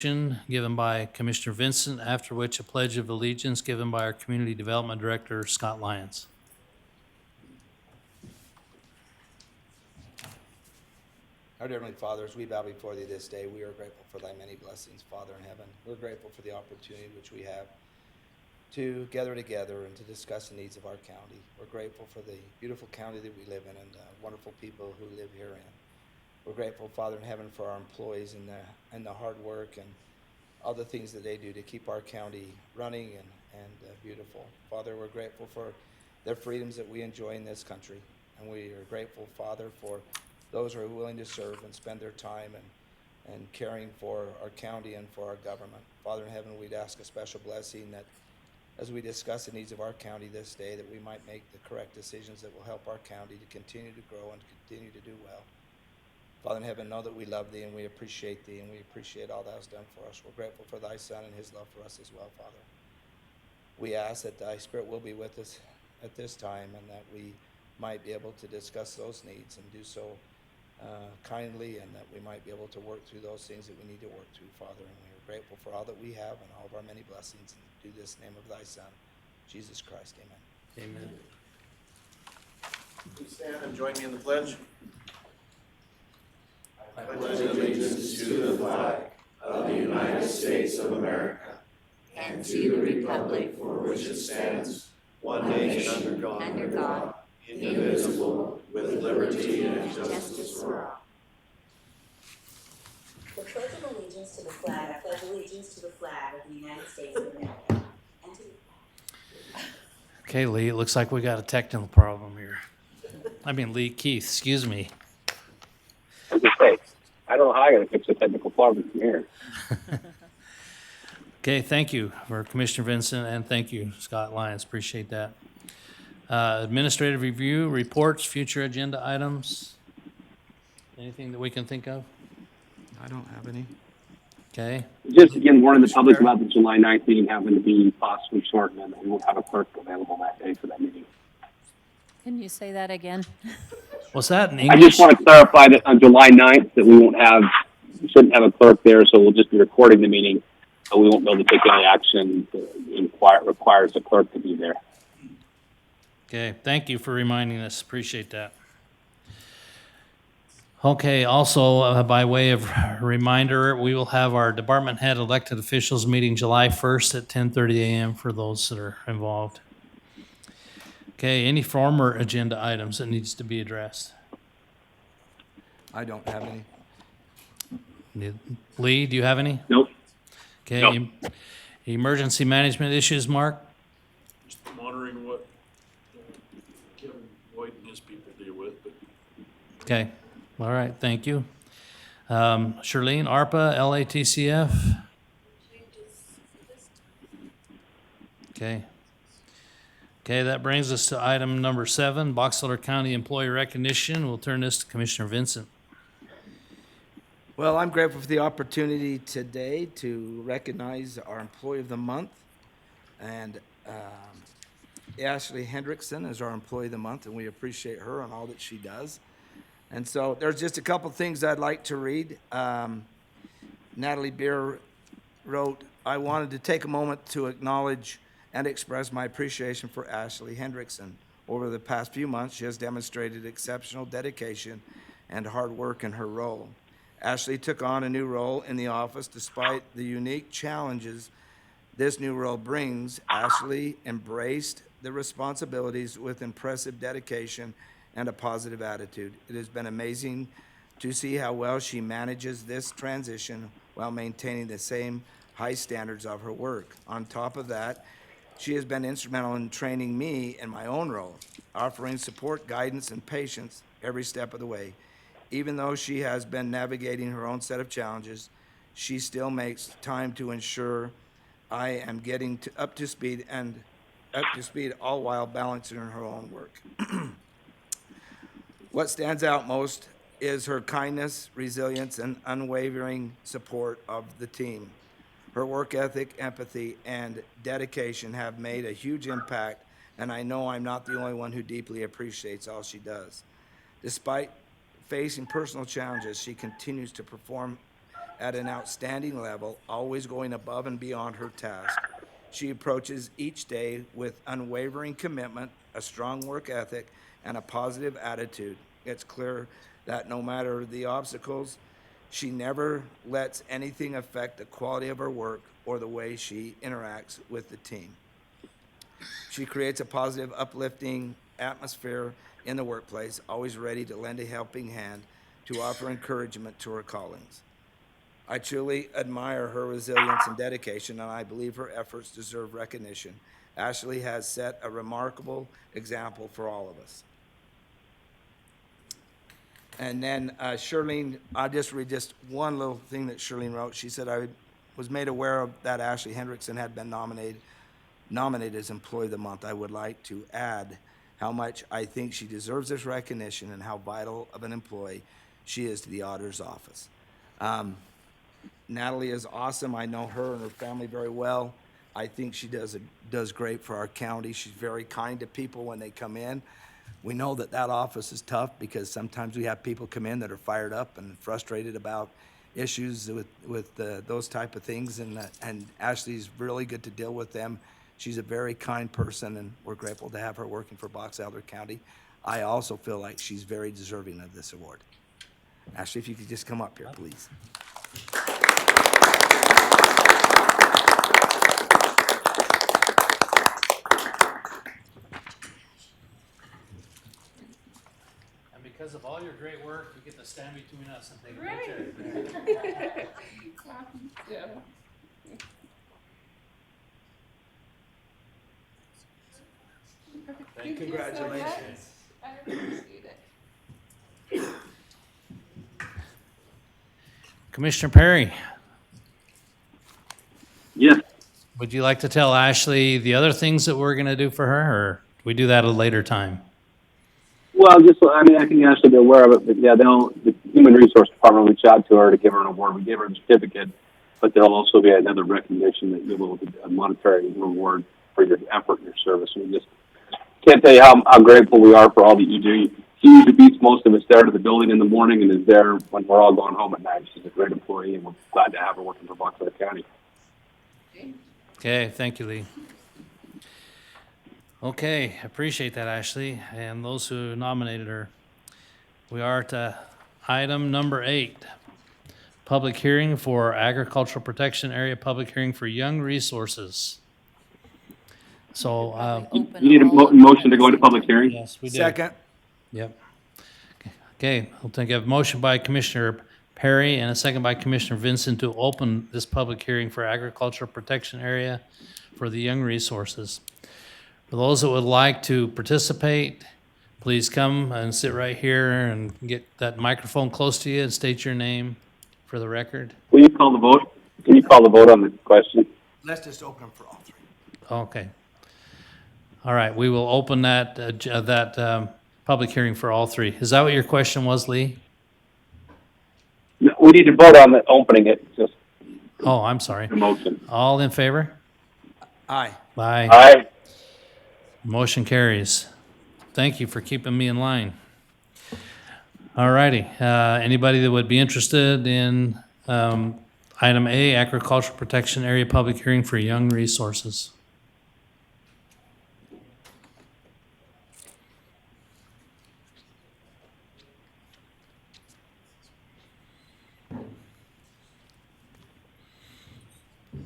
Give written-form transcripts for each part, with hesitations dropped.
given by Commissioner Vincent, after which a pledge of allegiance given by our Community Development Director, Scott Lyons. Our dear Heavenly Father, as we bow before Thee this day, we are grateful for Thy many blessings, Father in heaven. We're grateful for the opportunity which we have to gather together and to discuss the needs of our county. We're grateful for the beautiful county that we live in and the wonderful people who live herein. We're grateful, Father in heaven, for our employees and the hard work and all the things that they do to keep our county running and beautiful. Father, we're grateful for the freedoms that we enjoy in this country. And we are grateful, Father, for those who are willing to serve and spend their time and caring for our county and for our government. Father in heaven, we'd ask a special blessing that as we discuss the needs of our county this day, that we might make the correct decisions that will help our county to continue to grow and continue to do well. Father in heaven, know that we love Thee and we appreciate Thee and we appreciate all Thou hast done for us. We're grateful for Thy Son and His love for us as well, Father. We ask that Thy Spirit will be with us at this time and that we might be able to discuss those needs and do so kindly, and that we might be able to work through those things that we need to work through, Father. And we are grateful for all that we have and all of our many blessings. And do this in the name of Thy Son, Jesus Christ. Amen. Amen. Please stand and join me in the pledge. I pledge allegiance to the flag of the United States of America and to the republic for which it stands, one nation under God, indivisible, with liberty and justice for all. The Pledge of Allegiance to the flag. I pledge allegiance to the flag of the United States of America and to the Okay, Lee, it looks like we got a technical problem here. Keith, excuse me. I was just say, I don't know how I'm going to fix the technical problem from here. Okay, thank you for Commissioner Vincent, and thank you, Scott Lyons. Appreciate that. Administrative review, reports, future agenda items. Anything that we can think of? I don't have any. Okay. Just again, warning the public about the July 9th meeting having to be possibly shortened, and we won't have a clerk available that day for that meeting. Can you say that again? Was that in I English? just want to clarify that on July 9th that we shouldn't have a clerk there, so we'll just be recording the meeting, so we won't be able to take any action that requires a clerk to be there. Okay, thank you for reminding us. Appreciate that. Okay, also, by way of reminder, we will have our department head elected officials meeting July 1st at 10:30 a.m. for those that are involved. Okay, any former agenda items that needs to be addressed? I don't have any. Lee, do you have any? Nope. Okay, No. Emergency management issues, Mark? Just monitoring what Kevin White and his people deal with, but Okay, all right, thank you. Charlene, ARPA, LATCF? Okay. Okay, that brings us to item number 7, Box Elder County Employee Recognition. We'll turn this to Commissioner Vincent. Well, I'm grateful for the opportunity today to recognize our Employee of the Month. And Ashley Hendrickson is our Employee of the Month, and we appreciate her and all that she does. And so there's just a couple things I'd like to read. Natalie Beer wrote, I wanted to take a moment to acknowledge and express my appreciation for Ashley Hendrickson. Over the past few months, she has demonstrated exceptional dedication and hard work in her role. Ashley took on a new role in the office despite the unique challenges this new role brings. Ashley embraced the responsibilities with impressive dedication and a positive attitude. It has been amazing to see how well she manages this transition while maintaining the same high standards of her work. On top of that, she has been instrumental in training me in my own role, offering support, guidance, and patience every step of the way. Even though she has been navigating her own set of challenges, she still makes time to ensure I am getting up to speed, all while balancing her own work. What stands out most is her kindness, resilience, and unwavering support of the team. Her work ethic, empathy, and dedication have made a huge impact, and I know I'm not the only one who deeply appreciates all she does. Despite facing personal challenges, she continues to perform at an outstanding level, always going above and beyond her task. She approaches each day with unwavering commitment, a strong work ethic, and a positive attitude. It's clear that no matter the obstacles, she never lets anything affect the quality of her work or the way she interacts with the team. She creates a positive, uplifting atmosphere in the workplace, always ready to lend a helping hand to offer encouragement to her colleagues. I truly admire her resilience and dedication, and I believe her efforts deserve recognition. Ashley has set a remarkable example for all of us. And then Shirlene, I'll just read just one little thing that Shirlene wrote. She said, I was made aware of that Ashley Hendrickson had been nominated as Employee of the Month. I would like to add how much I think she deserves this recognition and how vital of an employee she is to the auditor's office. Natalie is awesome. I know her and her family very well. I think she does great for our county. She's very kind to people when they come in. We know that office is tough because sometimes we have people come in that are fired up and frustrated about issues with those type of things, and Ashley's really good to deal with them. She's a very kind person, and we're grateful to have her working for Box Elder County. I also feel like she's very deserving of this award. Ashley, if you could just come up here, please. And because of all your great work, you get to stand between us and take a picture. Thank you. Congratulations. I appreciate it. Commissioner Perry, Yes. would you like to tell Ashley the other things that we're going to do for her, or we do that at a later time? Well, I think Ashley be aware of it, but yeah, the Human Resource Department will reach out to her to give her an award. We give her a certificate, but there'll also be another recognition that you will get a monetary reward for your effort and your service. And we just can't tell you how grateful we are for all that you do. She usually beats most of us there to the building in the morning and is there when we're all going home at night. She's a great employee, and we're glad to have her working for Box Elder County. Okay, thank you, Lee. Okay, appreciate that, Ashley, and those who nominated her. We are to item number 8, public hearing for agricultural protection area, public hearing for Young Resources. So, You need a motion to go into public hearing? yes, we do. Second. Yep. Okay, I'll take a motion by Commissioner Perry and a second by Commissioner Vincent to open this public hearing for agricultural protection area for the Young Resources. For those that would like to participate, please come and sit right here and get that microphone close to you and state your name for the record. Will you call the vote? Can you call the vote on the question? Let's just open them for all three. Okay. All right, we will open that public hearing for all three. Is that what your question was, Lee? No, we need to vote on the opening it, just Oh, I'm sorry. the motion. All in favor? Aye. Aye. Aye. Motion carries. Thank you for keeping me in line. All righty. Anybody that would be interested in item A, agricultural protection area public hearing for Young Resources?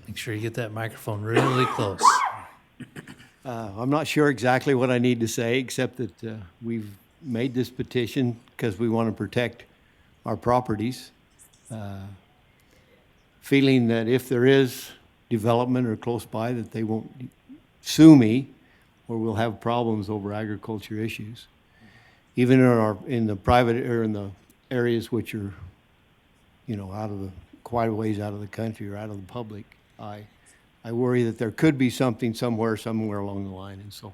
Make sure you get that microphone really close. I'm not sure exactly what I need to say, except that we've made this petition because we want to protect our properties. Feeling that if there is development or close by, that they won't sue me or we'll have problems over agriculture issues. Even in the private or in the areas which are, out of the quite a ways out of the country or out of the public eye. I worry that there could be something somewhere along the line. And so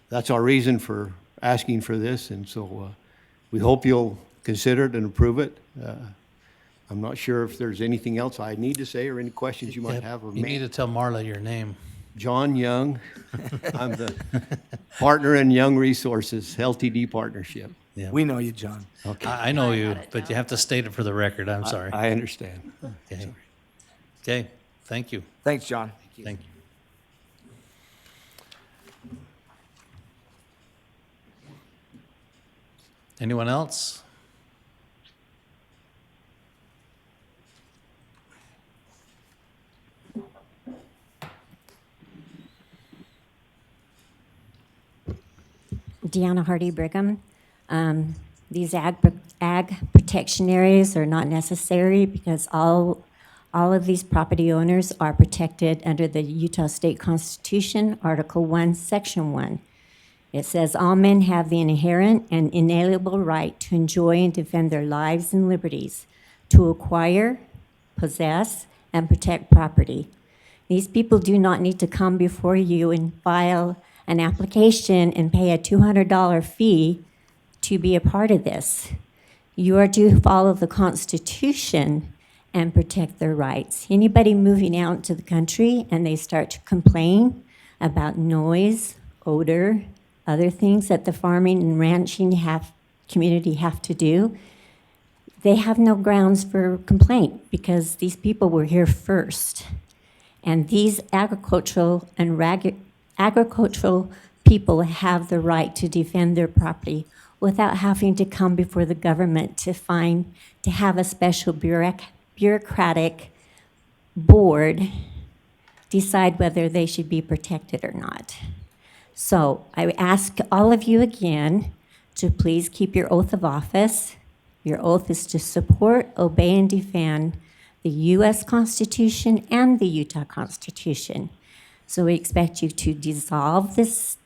that's our reason for asking for this. And so we hope you'll consider it and approve it. I'm not sure if there's anything else I need to say or any questions you might have of You me. need to tell Marla your name. John Young. I'm the partner in Young Resources, LTD partnership. Yeah. We know you, John. Okay, I know I you, got it but you down. have to state it for the record. I'm sorry. I understand. Okay. Okay, thank you. Thanks, John. Thank you. Anyone else? Deanna Hardy Brigham. These ag protection areas are not necessary because all of these property owners are protected under the Utah State Constitution, Article 1, Section 1. It says all men have the inherent and inalienable right to enjoy and defend their lives and liberties, to acquire, possess, and protect property. These people do not need to come before you and file an application and pay a $200 fee to be a part of this. You are to follow the Constitution and protect their rights. Anybody moving out into the country and they start to complain about noise, odor, other things that the farming and ranching community have to do, they have no grounds for complaint because these people were here first. And these agricultural people have the right to defend their property without having to come before the government to have a special bureaucratic board decide whether they should be protected or not. So I ask all of you again to please keep your oath of office. Your oath is to support, obey, and defend the U.S. Constitution and the Utah Constitution. So we expect you to dissolve this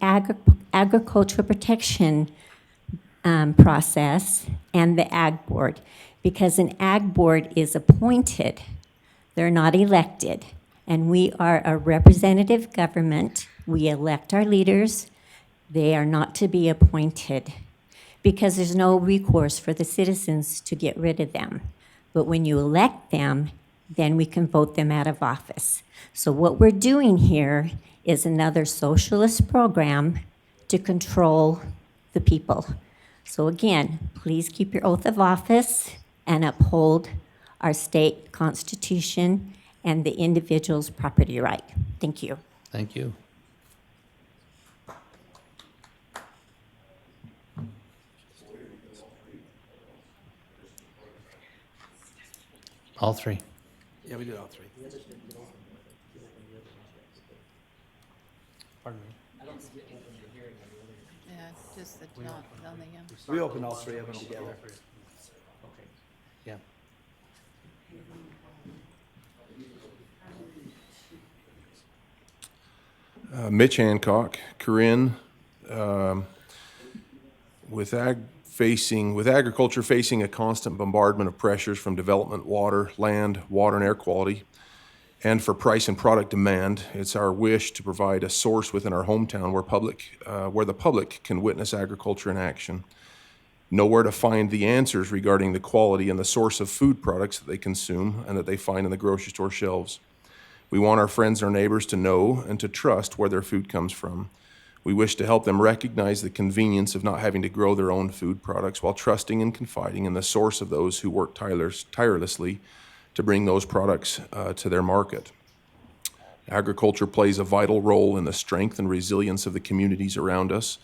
agricultural protection process and the Ag Board, because an Ag Board is appointed. They're not elected. And we are a representative government. We elect our leaders. They are not to be appointed because there's no recourse for the citizens to get rid of them. But when you elect them, then we can vote them out of office. So what we're doing here is another socialist program to control the people. So again, please keep your oath of office and uphold our state constitution and the individual's property right. Thank you. Thank you. All three. Yeah, we did all three. Pardon me. Yeah, just the, not on the, We opened all three of them together. Okay. Yeah. Mitch Hancock, Corinne, with agriculture facing a constant bombardment of pressures from development, land, water, and air quality, and for price and product demand, it's our wish to provide a source within our hometown where the public can witness agriculture in action, know where to find the answers regarding the quality and the source of food products that they consume and that they find in the grocery store shelves. We want our friends and our neighbors to know and to trust where their food comes from. We wish to help them recognize the convenience of not having to grow their own food products while trusting and confiding in the source of those who work tirelessly to bring those products to their market. Agriculture plays a vital role in the strength and resilience of the communities around us.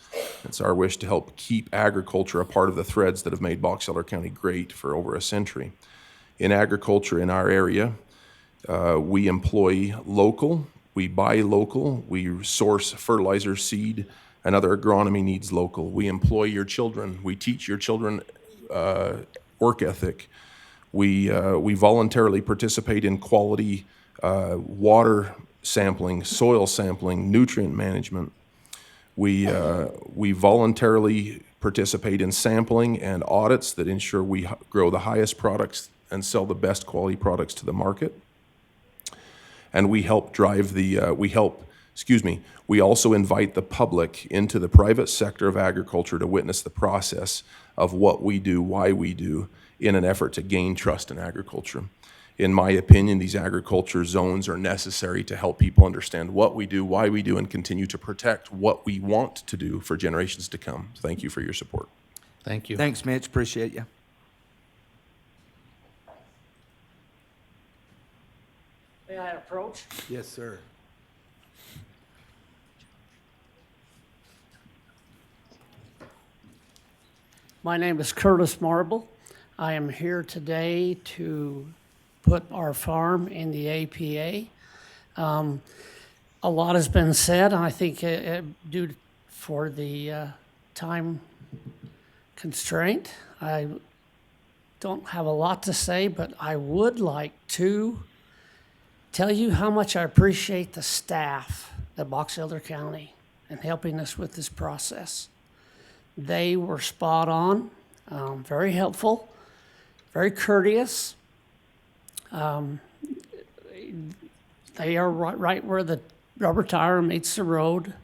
It's our wish to help keep agriculture a part of the threads that have made Box Elder County great for over a century. In agriculture in our area, we employ local, we buy local, we source fertilizer, seed, and other agronomy needs local. We employ your children, we teach your children work ethic. We voluntarily participate in quality water sampling, soil sampling, nutrient management. We voluntarily participate in sampling and audits that ensure we grow the highest products and sell the best quality products to the market. And we help we also invite the public into the private sector of agriculture to witness the process of what we do, why we do, in an effort to gain trust in agriculture. In my opinion, these agriculture zones are necessary to help people understand what we do, why we do, and continue to protect what we want to do for generations to come. Thank you for your support. Thank you. Thanks, Mitch. Appreciate you. May I approach? Yes, sir. My name is Curtis Marble. I am here today to put our farm in the APA. A lot has been said, and I think due for the time constraint, I don't have a lot to say, but I would like to tell you how much I appreciate the staff at Box Elder County and helping us with this process. They were spot on, very helpful, very courteous. They are right where the rubber tire meets the road,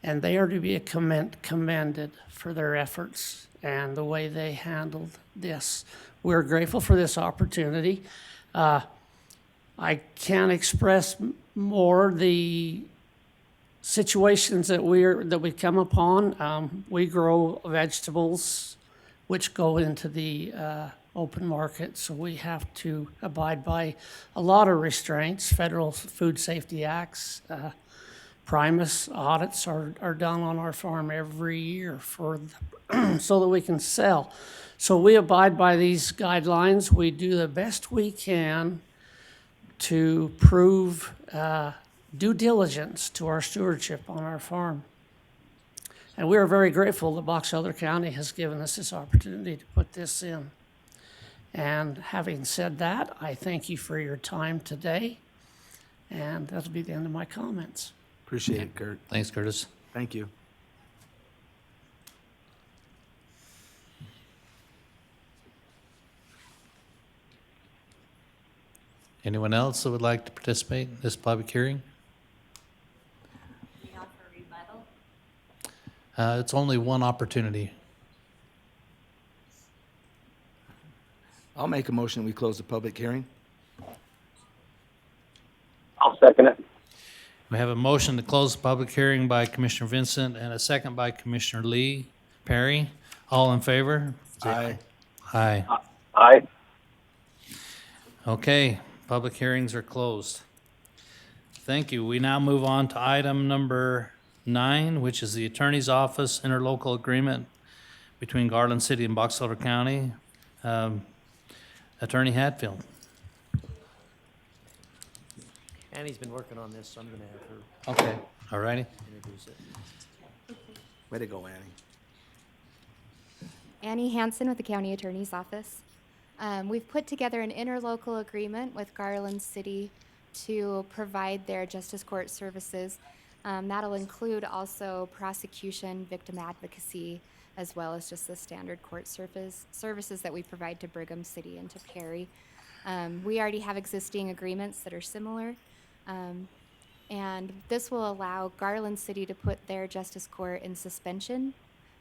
and they are to be commended for their efforts and the way they handled this. We're grateful for this opportunity. I can't express more the situations that we come upon. We grow vegetables which go into the open market, so we have to abide by a lot of restraints. Federal Food Safety Acts, Primus audits are done on our farm every year so that we can sell. So we abide by these guidelines. We do the best we can to prove due diligence to our stewardship on our farm. And we are very grateful that Box Elder County has given us this opportunity to put this in. And having said that, I thank you for your time today, and that'll be the end of my comments. Appreciate it, Kurt. Thanks, Curtis. Thank you. Anyone else that would like to participate in this public hearing? We offer rebuttal. It's only one opportunity. I'll make a motion that we close the public hearing. I'll second it. We have a motion to close the public hearing by Commissioner Vincent and a second by Commissioner Lee Perry. All in favor? Aye. Aye. Aye. Okay, public hearings are closed. Thank you. We now move on to item number 9, which is the Attorney's Office interlocal agreement between Garland City and Box Elder County. Attorney Hatfield. Annie's been working on this, so I'm gonna have her Okay, all righty. introduce it. Way to go, Annie. Annie Hansen with the County Attorney's Office. We've put together an interlocal agreement with Garland City to provide their justice court services. That'll include also prosecution, victim advocacy, as well as just the standard court services that we provide to Brigham City and to Perry. We already have existing agreements that are similar. And this will allow Garland City to put their justice court in suspension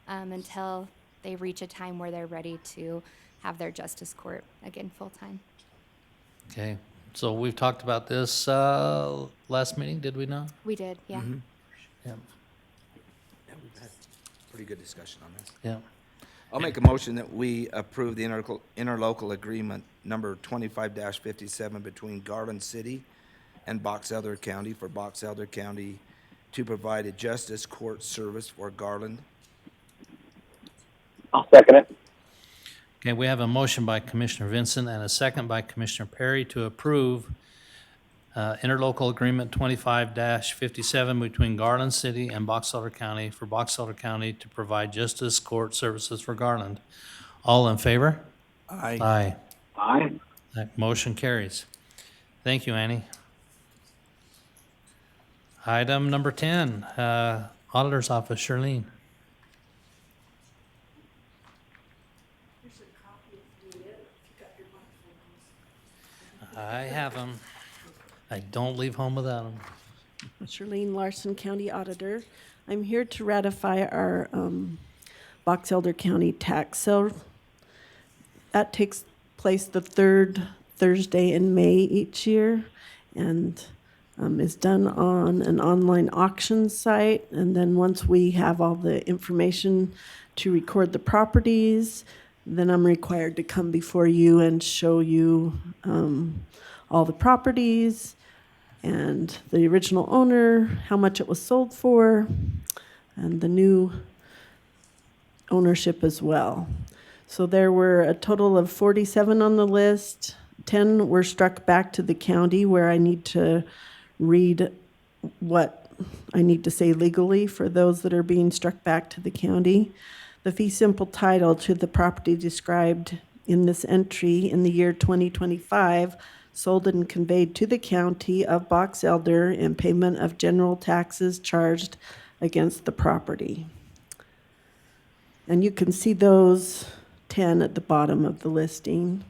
until they reach a time where they're ready to have their justice court again full-time. Okay, so we've talked about this last meeting, did we not? We did, yeah. Yeah, Yeah, we've had pretty good discussion on this. yeah. I'll make a motion that we approve the interlocal agreement number 25-57 between Garland City and Box Elder County for Box Elder County to provide a justice court service for Garland. I'll second it. Okay, we have a motion by Commissioner Vincent and a second by Commissioner Perry to approve interlocal agreement 25-57 between Garland City and Box Elder County for Box Elder County to provide justice court services for Garland. All in favor? Aye. Aye. Aye. That motion carries. Thank you, Annie. Item number 10, Auditor's Office, Charlene. I have them. I don't leave home without them. Charlene Larson, County Auditor. I'm here to ratify our Box Elder County tax sale. That takes place the third Thursday in May each year. And is done on an online auction site. And then once we have all the information to record the properties, then I'm required to come before you and show you all the properties and the original owner, how much it was sold for, and the new ownership as well. So there were a total of 47 on the list. 10 were struck back to the county, where I need to read what I need to say legally for those that are being struck back to the county. The fee simple title to the property described in this entry in the year 2025 sold and conveyed to the county of Box Elder in payment of general taxes charged against the property. And you can see those 10 at the bottom of the listing.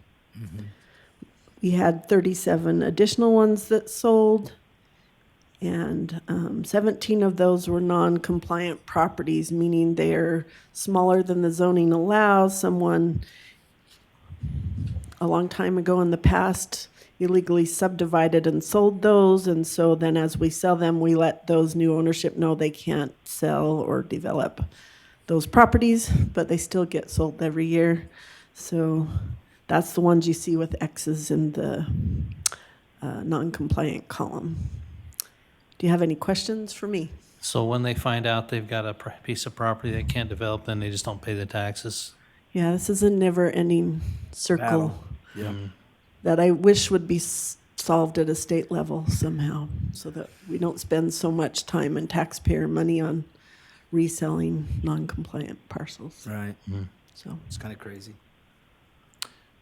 We had 37 additional ones that sold, and 17 of those were non-compliant properties, meaning they're smaller than the zoning allows. Someone a long time ago in the past illegally subdivided and sold those, and so then as we sell them, we let those new ownership know they can't sell or develop those properties, but they still get sold every year. So that's the ones you see with X's in the non-compliant column. Do you have any questions for me? So when they find out they've got a piece of property they can't develop, then they just don't pay the taxes? Yeah, this is a never-ending circle Yeah. that I wish would be solved at a state level somehow, so that we don't spend so much time and taxpayer money on reselling non-compliant parcels. Right. So It's kind of crazy.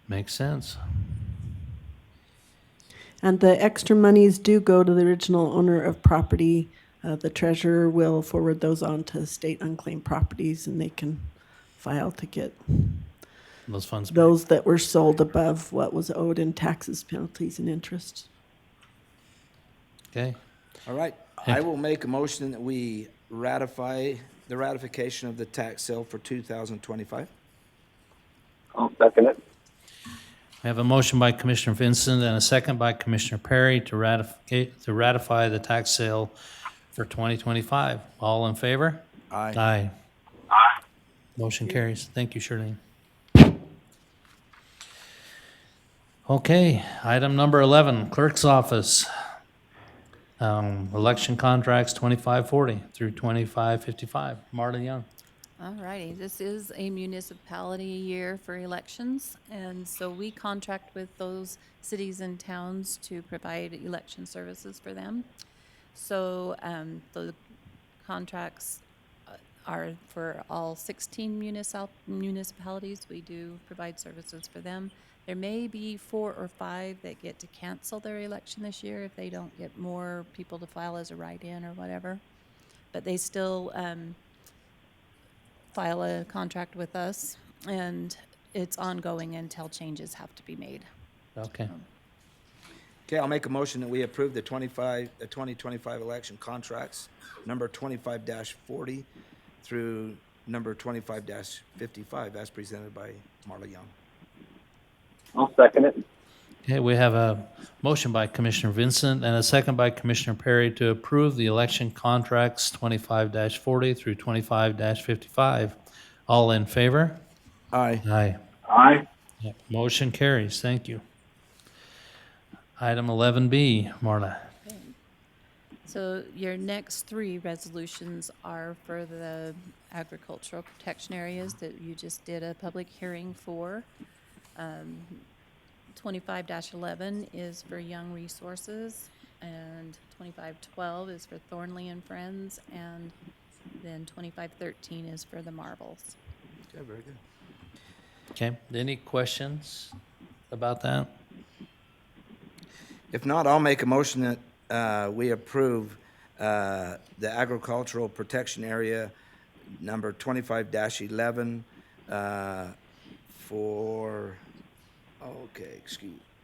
Makes sense. And the extra monies do go to the original owner of property. The treasurer will forward those on to state unclaimed properties, and they can file to get Those funds back. those that were sold above what was owed in taxes, penalties, and interest. Okay. All right. I will make a motion that we ratify the ratification of the tax sale for 2025. I'll second it. We have a motion by Commissioner Vincent and a second by Commissioner Perry to ratify the tax sale for 2025. All in favor? Aye. Aye. Motion carries. Thank you, Shirlene. Okay, item number 11, Clerk's Office. Election contracts 2540 through 2555. Marla Young. All righty, this is a municipality year for elections, and so we contract with those cities and towns to provide election services for them. So the contracts are for all 16 municipalities. We do provide services for them. There may be 4 or 5 that get to cancel their election this year if they don't get more people to file as a write-in or whatever. But they still file a contract with us, and it's ongoing until changes have to be made. Okay. Okay, I'll make a motion that we approve the 2025 election contracts, number 25-40 through number 25-55, as presented by Marla Young. I'll second it. Okay, we have a motion by Commissioner Vincent and a second by Commissioner Perry to approve the election contracts 25-40 through 25-55. All in favor? Aye. Aye. Aye. Yep, motion carries. Thank you. Item 11B, Marla. So your next 3 resolutions are for the agricultural protection areas that you just did a public hearing for. 25-11 is for Young Resources, and 2512 is for Thornley and Friends, and then 2513 is for the Marbles. Okay, very good. Okay, any questions about that? If not, I'll make a motion that we approve the agricultural protection area number 25-11 for,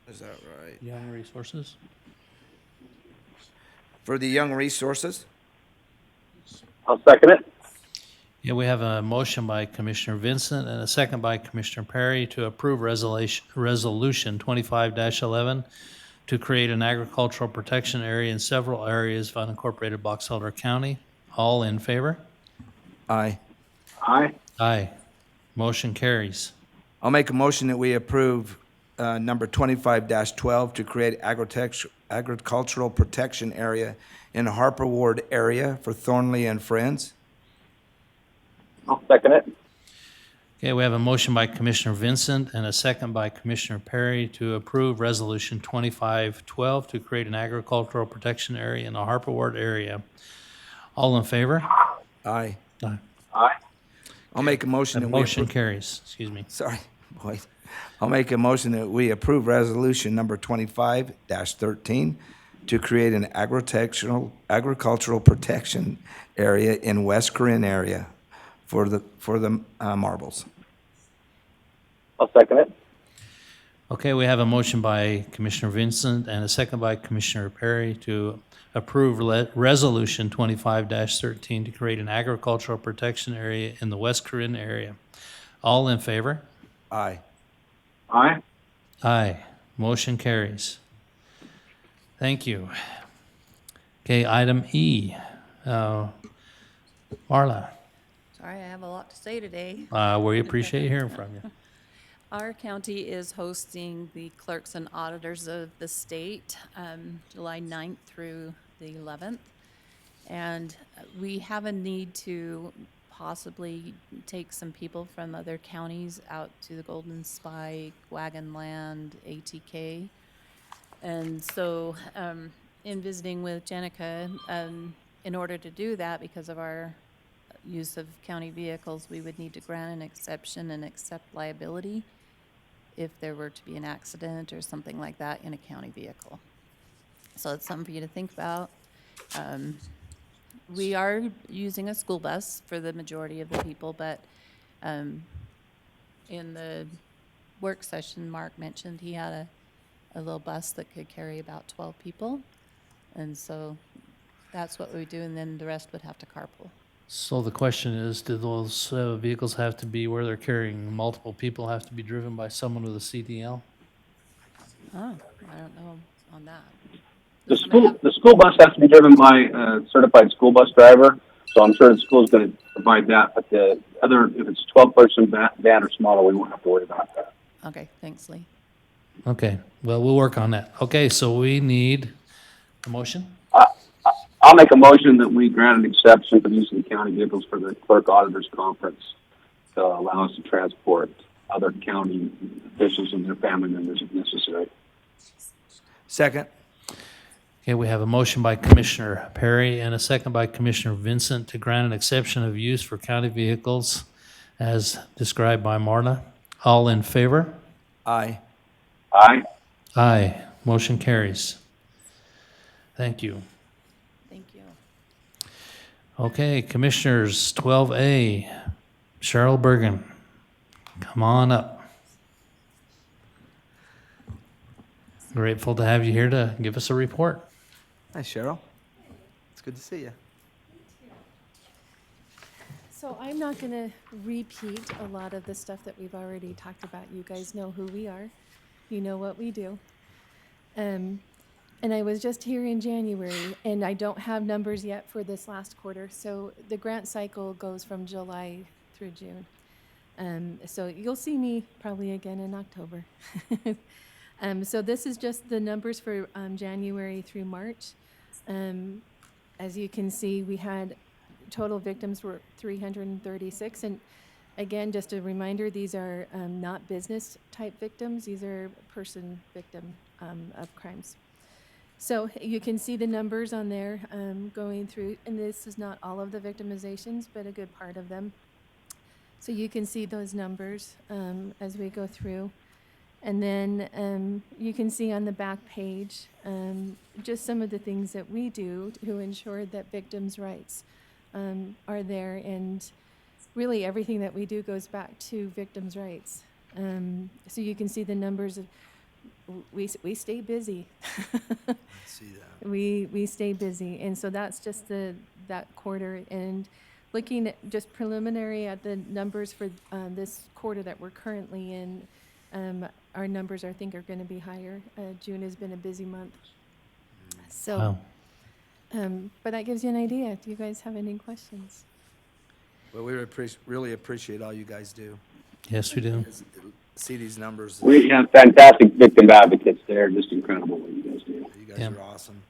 is that right? Young Resources? For the Young Resources? I'll second it. Yeah, we have a motion by Commissioner Vincent and a second by Commissioner Perry to approve resolution 25-11 to create an agricultural protection area in several areas of unincorporated Box Elder County. All in favor? Aye. Aye. Aye. Motion carries. I'll make a motion that we approve number 25-12 to create agricultural protection area in the Harper Ward area for Thornley and Friends. I'll second it. Okay, we have a motion by Commissioner Vincent and a second by Commissioner Perry to approve Resolution 2512 to create an agricultural protection area in the Harper Ward area. All in favor? Aye. Aye. Aye. I'll make a motion The that we motion approve. carries. Excuse me. Sorry, wait. I'll make a motion that we approve resolution number 25-13 to create an agricultural protection area in West Corinne area for the marbles. I'll second it. Okay, we have a motion by Commissioner Vincent and a second by Commissioner Perry to approve Resolution 25-13 to create an agricultural protection area in the West Corinne area. All in favor? Aye. Aye. Aye. Motion carries. Thank you. Okay, item E. Marla, Sorry, I have a lot to say today. we appreciate hearing from you. Our county is hosting the clerks and auditors of the state, July 9th through the 11th. And we have a need to possibly take some people from other counties out to the Golden Spike, Wagonland, ATK. And so, in visiting with Jenica, in order to do that, because of our use of county vehicles, we would need to grant an exception and accept liability if there were to be an accident or something like that in a county vehicle. So it's something for you to think about. We are using a school bus for the majority of the people, but in the work session, Mark mentioned he had a little bus that could carry about 12 people. And so that's what we do, and then the rest would have to carpool. So the question is, do those vehicles have to be, where they're carrying multiple people, have to be driven by someone with a CDL? Oh, I don't know on that. The school bus has to be driven by a certified school bus driver, so I'm sure the school's going to provide that. But the other, if it's 12-person van or smaller, we won't have to worry about that. Okay, thanks, Lee. Okay, well, we'll work on that. Okay, so we need a motion? I'll make a motion that we grant an exception for the use of the county vehicles for the clerk auditors conference to allow us to transport other county officials and their family members if necessary. Second. Okay, we have a motion by Commissioner Perry and a second by Commissioner Vincent to grant an exception of use for county vehicles as described by Marla. All in favor? Aye. Aye. Aye. Motion carries. Thank you. Thank you. Okay, Commissioners, 12A, Cheryl Bergen, come on up. Grateful to have you here to give us a report. Hi, Cheryl. It's good to see you. So I'm not going to repeat a lot of the stuff that we've already talked about. You guys know who we are. You know what we do. And I was just here in January, and I don't have numbers yet for this last quarter. So the grant cycle goes from July through June. So you'll see me probably again in October. So this is just the numbers for January through March. As you can see, we had total victims were 336. And again, just a reminder, these are not business type victims. These are person victim of crimes. So you can see the numbers on there going through, and this is not all of the victimizations, but a good part of them. So you can see those numbers as we go through. And then you can see on the back page just some of the things that we do to ensure that victims' rights are there. And really everything that we do goes back to victims' rights. So you can see the numbers of, we stay busy. See that. We stay busy. And so that's just that quarter. And looking at just preliminary at the numbers for this quarter that we're currently in, our numbers, I think, are going to be higher. June has been a busy month. So, Wow. But that gives you an idea. Do you guys have any questions? Well, we really appreciate all you guys do. Yes, we do. See these numbers. We have fantastic victim advocates there. Just incredible what you guys do. You guys Yeah. are awesome.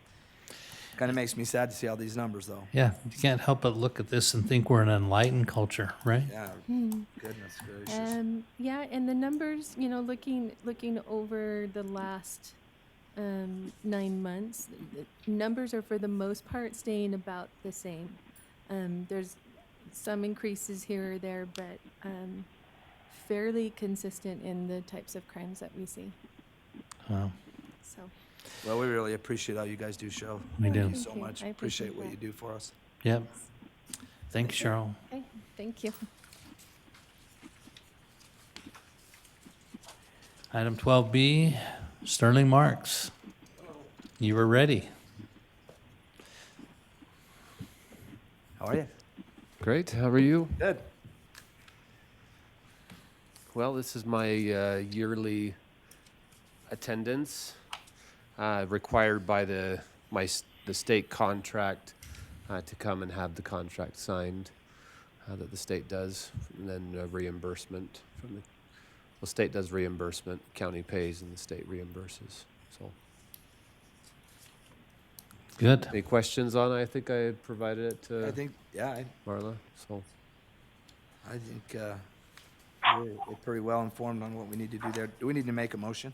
Kind of makes me sad to see all these numbers, though. Yeah, you can't help but look at this and think we're an enlightened culture, right? Yeah. Goodness gracious. Yeah, and the numbers, looking over the last 9 months, the numbers are for the most part staying about the same. There's some increases here or there, but fairly consistent in the types of crimes that we see. Wow. So, Well, we really appreciate all you guys do, show. We do. Thank you so Thank you. much. I Appreciate appreciate what that. you do for us. Yep. Thank you, Cheryl. okay, thank you. Item 12B, Sterling Marks. You were ready. How are you? Great. How are you? Good. Well, this is my yearly attendance required by the state contract to come and have the contract signed that the state does, and then reimbursement from the state does reimbursement, county pays, and the state reimburses. So, Good. any questions on it? I think I provided it to I think, yeah, Marla. So, I think we're pretty well informed on what we need to do there. Do we need to make a motion?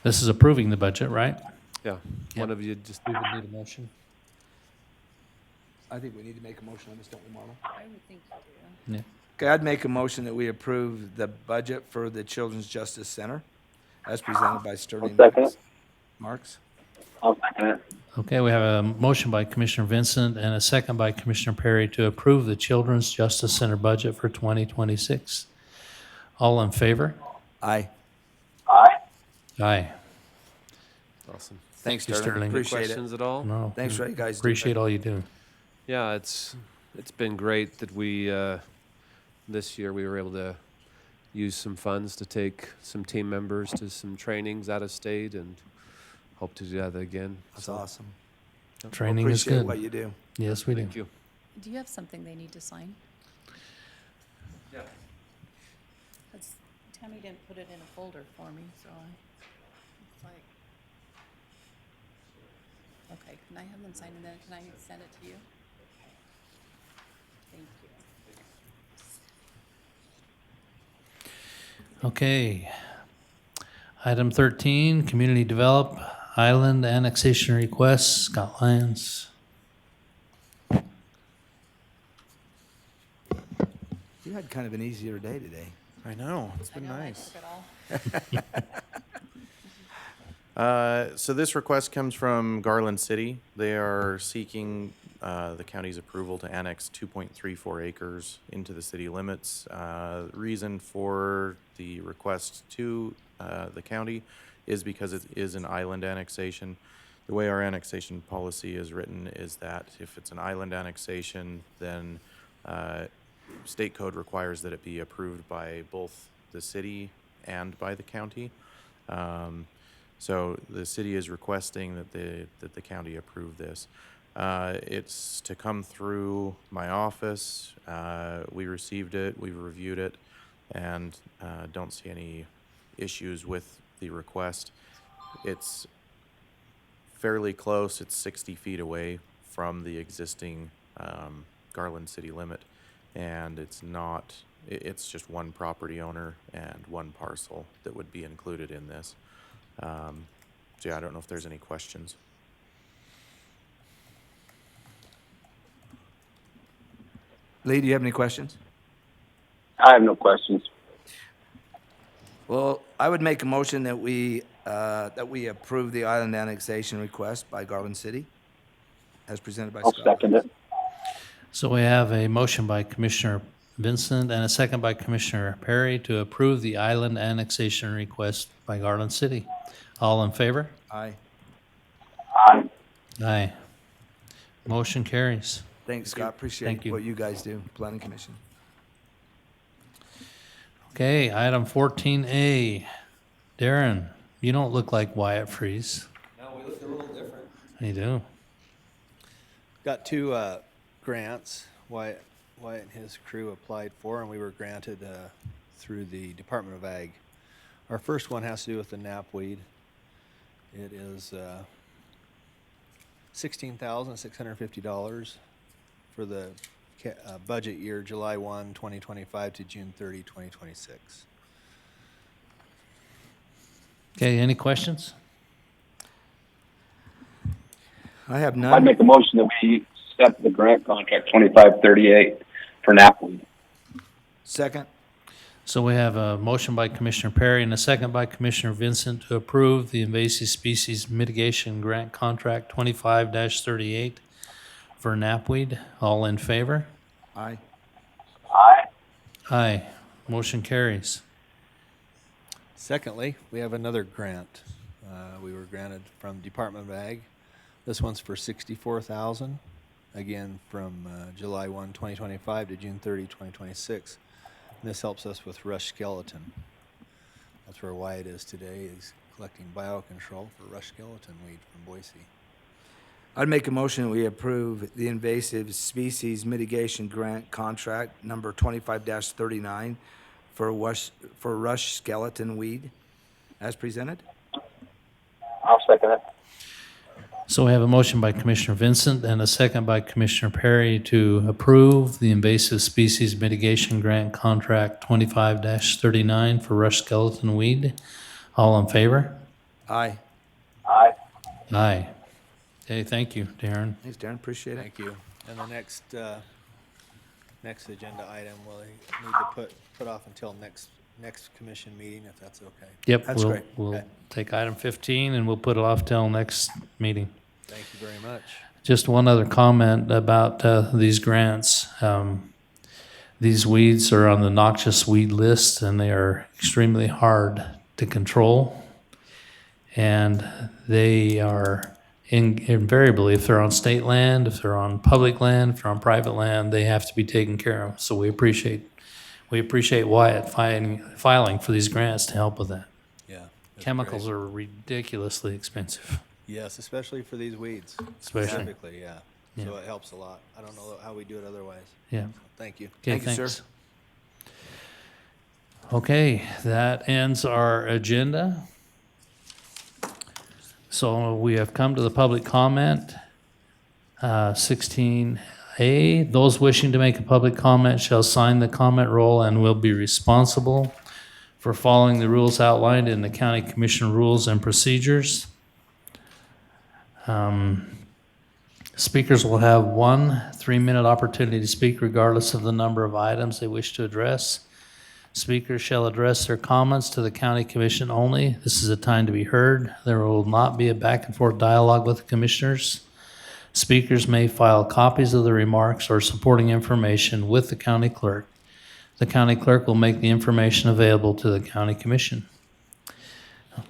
This is approving the budget, right? yeah, one of you just We would need a motion. I think we need to make a motion on this, don't we, Marla? I would think so, yeah. Yeah. Okay, I'd make a motion that we approve the budget for the Children's Justice Center as presented by Sterling I'll second it. Marks. I'll second it. Okay, we have a motion by Commissioner Vincent and a second by Commissioner Perry to approve the Children's Justice Center budget for 2026. All in favor? Aye. Aye. Aye. awesome. Thanks, you, Sterling. Sterling. Appreciate it. Questions at all? No. Thanks for what you guys do. Appreciate all you do. Yeah, it's been great that we this year we were able to use some funds to take some team members to some trainings out of state, and hope to do that again. That's So, awesome. Training is Appreciate good. what you do. Yes, we do. Thank you. Do you have something they need to sign? Yeah. That's, Tammy didn't put it in a folder for me, so it's like. Okay, can I have them sign and then can I send it to you? Thank you. Okay. Item 13, Community Develop Island Annexation Request, Scott Lyons. You had kind of an easier day today. I know, it's been I know, I nice. took it all. So this request comes from Garland City. They are seeking the county's approval to annex 2.34 acres into the city limits. Reason for the request to the county is because it is an island annexation. The way our annexation policy is written is that if it's an island annexation, then state code requires that it be approved by both the city and by the county. So the city is requesting that the county approve this. It's to come through my office. We received it, we reviewed it, and don't see any issues with the request. It's fairly close. It's 60 feet away from the existing Garland city limit, and it's just one property owner and one parcel that would be included in this. So yeah, I don't know if there's any questions. Lee, do you have any questions? I have no questions. Well, I would make a motion that we approve the island annexation request by Garland City as presented by I'll Scott. second it. So we have a motion by Commissioner Vincent and a second by Commissioner Perry to approve the island annexation request by Garland City. All in favor? Aye. Aye. Aye. Motion carries. Thanks, Scott. Appreciate Thank you. what you guys do, Planning Commission. Okay, item 14A. Darren, you don't look like Wyatt Freeze. No, we look a little different. You do. Got two grants Wyatt and his crew applied for, and we were granted through the Department of Ag. Our first one has to do with the knapweed. It is $16,650 for the budget year July 1, 2025 to June 30, 2026. Okay, any questions? I have I'd none. make a motion that we accept the grant contract 2538 for knapweed. Second. So we have a motion by Commissioner Perry and a second by Commissioner Vincent to approve the invasive species mitigation grant contract 25-38 for knapweed. All in favor? Aye. Aye. Aye. Motion carries. Secondly, we have another grant. We were granted from Department of Ag. This one's for $64,000, again from July 1, 2025 to June 30, 2026. And this helps us with rush skeleton. That's where Wyatt is today, is collecting biocontrol for rush skeleton weed from Boise. I'd make a motion we approve the invasive species mitigation grant contract number 25-39 for rush skeleton weed as presented. I'll second it. So we have a motion by Commissioner Vincent and a second by Commissioner Perry to approve the invasive species mitigation grant contract 25-39 for rush skeleton weed. All in favor? Aye. Aye. Aye. Okay, thank you, Darren. Thanks, Darren. Appreciate it. Thank you. And the next agenda item we'll need to put off until next commission meeting, if that's okay. Yep, That's great. we'll Okay. take item 15 and we'll put it off till next meeting. Thank you very much. Just one other comment about these grants. These weeds are on the noxious weed list and they are extremely hard to control. And they are invariably, if they're on state land, if they're on public land, if they're on private land, they have to be taken care of. So we appreciate Wyatt filing for these grants to help with that. Yeah. that's Chemicals great. are ridiculously expensive. Yes, especially for these weeds. Especially. Specifically, yeah. Yeah. So it helps a lot. I don't know how we do it otherwise. Yeah. So, thank you. Okay, Thank you, sir. thanks. Okay, that ends our agenda. So we have come to the public comment. 16A, those wishing to make a public comment shall sign the comment roll and will be responsible for following the rules outlined in the County Commission Rules and Procedures. Speakers will have 1 3-minute opportunity to speak regardless of the number of items they wish to address. Speakers shall address their comments to the County Commission only. This is a time to be heard. There will not be a back and forth dialogue with the commissioners. Speakers may file copies of the remarks or supporting information with the county clerk. The county clerk will make the information available to the County Commission.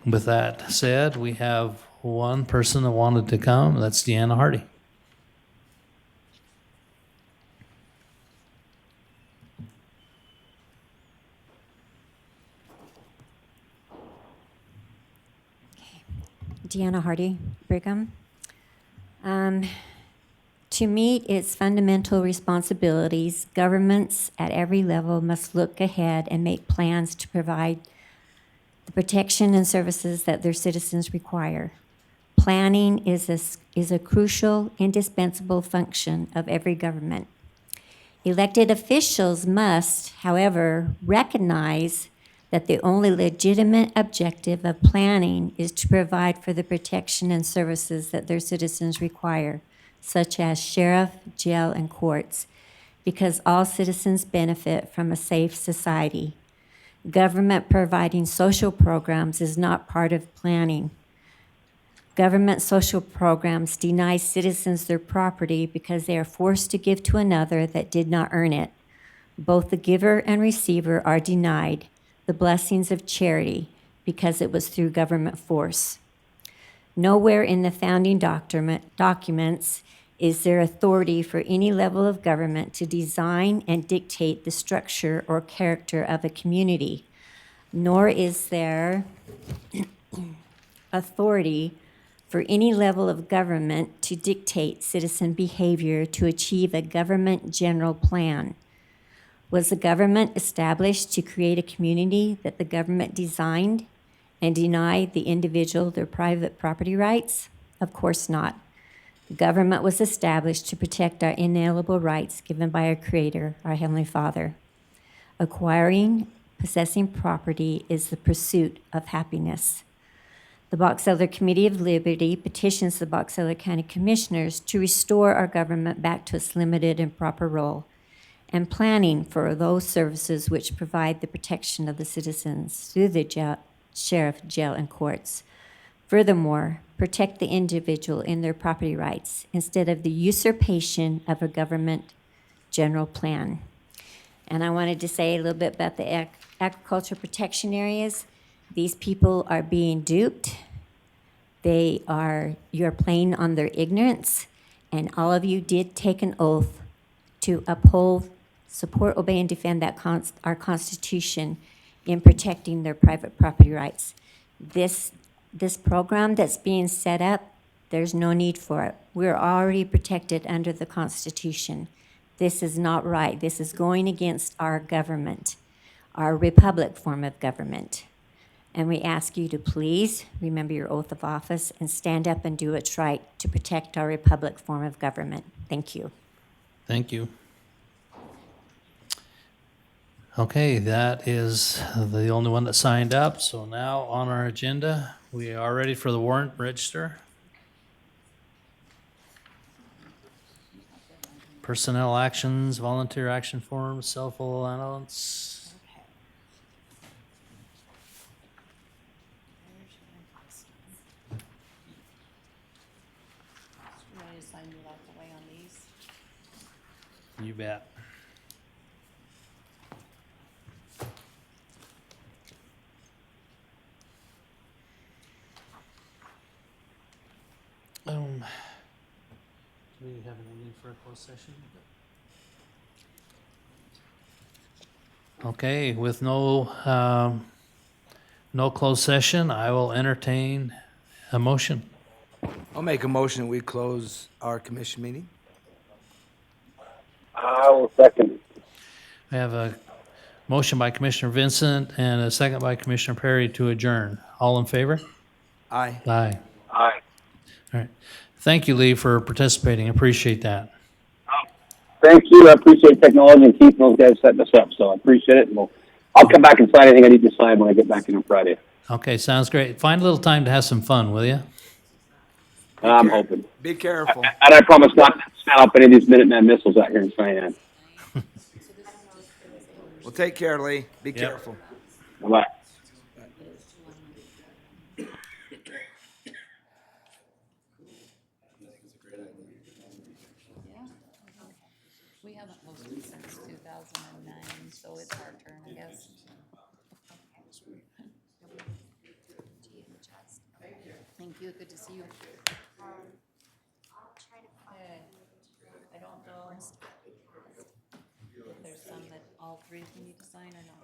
With that said, we have one person that wanted to come. That's Deanna Hardy. Deanna Hardy, Brigham. To meet its fundamental responsibilities, governments at every level must look ahead and make plans to provide the protection and services that their citizens require. Planning is a crucial, indispensable function of every government. Elected officials must, however, recognize that the only legitimate objective of planning is to provide for the protection and services that their citizens require, such as sheriff, jail, and courts, because all citizens benefit from a safe society. Government providing social programs is not part of planning. Government social programs deny citizens their property because they are forced to give to another that did not earn it. Both the giver and receiver are denied the blessings of charity because it was through government force. Nowhere in the founding documents is there authority for any level of government to design and dictate the structure or character of a community, nor is there authority for any level of government to dictate citizen behavior to achieve a government general plan. Was the government established to create a community that the government designed and denied the individual their private property rights? Of course not. The government was established to protect our inalienable rights given by our Creator, our Heavenly Father. Acquiring, possessing property is the pursuit of happiness. The Box Elder Committee of Liberty petitions the Box Elder County Commissioners to restore our government back to its limited and proper role, and planning for those services which provide the protection of the citizens through the sheriff, jail, and courts. Furthermore, protect the individual in their property rights instead of the usurpation of a government general plan. And I wanted to say a little bit about the agricultural protection areas. These people are being duped. You're playing on their ignorance, and all of you did take an oath to uphold, support, obey, and defend our Constitution in protecting their private property rights. This program that's being set up, there's no need for it. We're already protected under the Constitution. This is not right. This is going against our government, our republic form of government. And we ask you to please remember your oath of office and stand up and do what's right to protect our republic form of government. Thank you. Thank you. Okay, that is the only one that signed up. So now on our agenda, we are ready for the warrant register. Personnel actions, volunteer action forms, cell phone allowance. You bet. Do we have any need for a closed session? Okay, with no closed session, I will entertain a motion. I'll make a motion, we close our commission meeting. I will second. I have a motion by Commissioner Vincent and a second by Commissioner Perry to adjourn. All in favor? Aye. Aye. Aye. All right. Thank you, Lee, for participating. Appreciate that. Thank you. I appreciate technology and keeping those guys setting us up. So I appreciate it. And I'll come back and sign anything I need to sign when I get back in on Friday. Okay, sounds great. Find a little time to have some fun, will you? I'm hoping. Be careful. And I promise not to stand up any of these Minuteman missiles out here in Cheyenne. Well, take care, Lee. Be careful. Bye-bye. We haven't hosted since 2009, so it's our turn, I guess. Thank you. Good to see you. I don't know if there's some that all three of you need to sign or not.